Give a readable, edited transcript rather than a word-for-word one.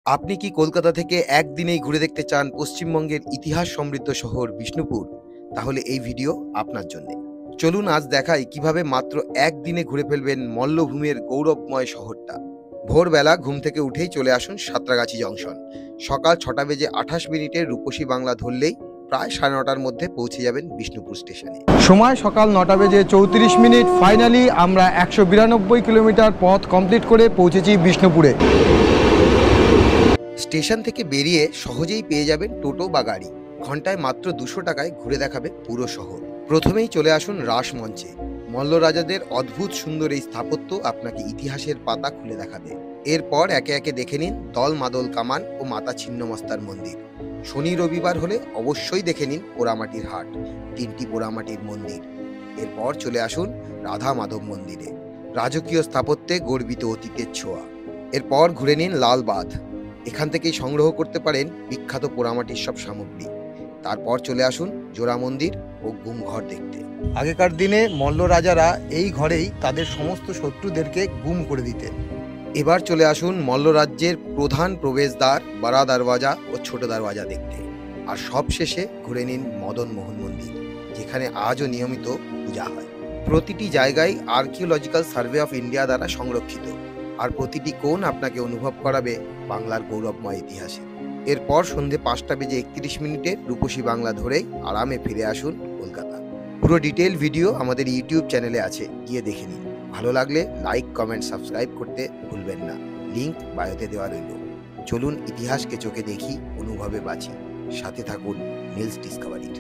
আপনি কি কলকাতা থেকে একদিনেই ঘুরে দেখতে চান পশ্চিমবঙ্গের ইতিহাস সমৃদ্ধ শহর বিষ্ণুপুর? তাহলে এই ভিডিও আপনার জন্যে। চলুন আজ দেখাই কিভাবে মাত্র একদিনে ঘুরে ফেলবেন মল্লভূমের গৌরবময় শহরটা। ভোরবেলা ঘুম থেকে উঠেই চলে আসুন সাঁতরাগাছি জংশন। সকাল 6:28 রূপসী বাংলা ধরলেই প্রায় 9:30টার মধ্যে পৌঁছে যাবেন বিষ্ণুপুর স্টেশনে। সময় সকাল 9:34। ফাইনালি আমরা 192 কিলোমিটার পথ কমপ্লিট করে পৌঁছেছি বিষ্ণুপুরে। স্টেশন থেকে বেরিয়ে সহজেই পেয়ে যাবেন টোটো বা গাড়ি। ঘন্টায় মাত্র 200 টাকায় ঘুরে দেখাবে পুরো শহর। প্রথমেই চলে আসুন রাসমঞ্চে। মল্ল রাজাদের অদ্ভুত সুন্দর এই স্থাপত্য আপনাকে ইতিহাসের পাতা খুলে দেখাবে। এরপর একে একে দেখে নিন দল মাদল কামান ও মাতা ছিন্নমস্তার মন্দির। শনি রবিবার হলে অবশ্যই দেখে নিন পোড়ামাটির হাট, 3টি পোড়ামাটির মন্দির। এরপর চলে আসুন রাধা মাধব মন্দিরে। রাজকীয় স্থাপত্যে গর্বিত অতীতের ছোঁয়া। এরপর ঘুরে নিন লালবাঁধ। এখান থেকেই সংগ্রহ করতে পারেন বিখ্যাত পোড়ামাটির সব সামগ্রী। তারপর চলে আসুন জোড়া মন্দির ও গুমঘর দেখতে। আগেকার দিনে মল্ল রাজারা এই ঘরেই তাদের সমস্ত শত্রুদেরকে গুম করে দিতেন। এবার চলে আসুন মল্ল রাজ্যের প্রধান প্রবেশদ্বার বড় দরওয়াজা ও ছোট দরওয়াজা দেখতে। আর সবশেষে ঘুরে নিন মদন মোহন মন্দির, যেখানে আজও নিয়মিত পূজা হয়। প্রতিটি জায়গায় আর্কিওলজিক্যাল সার্ভে অফ ইন্ডিয়া দ্বারা সংরক্ষিত, আর প্রতিটি কোণ আপনাকে অনুভব করাবে বাংলার গৌরবময় ইতিহাসে। এরপর সন্ধে 5:31 রূপসী বাংলা ধরেই আরামে ফিরে আসুন কলকাতা। পুরো ডিটেল ভিডিও আমাদের ইউটিউব চ্যানেলে আছে, গিয়ে দেখে নিন। ভালো লাগলে লাইক, কমেন্ট, সাবস্ক্রাইব করতে ভুলবেন না। লিংক বায়োতে দেওয়া রইল। চলুন ইতিহাসকে চোখে দেখি, অনুভবে বাঁচি। সাথে থাকুন নিলস ডিসকভারির।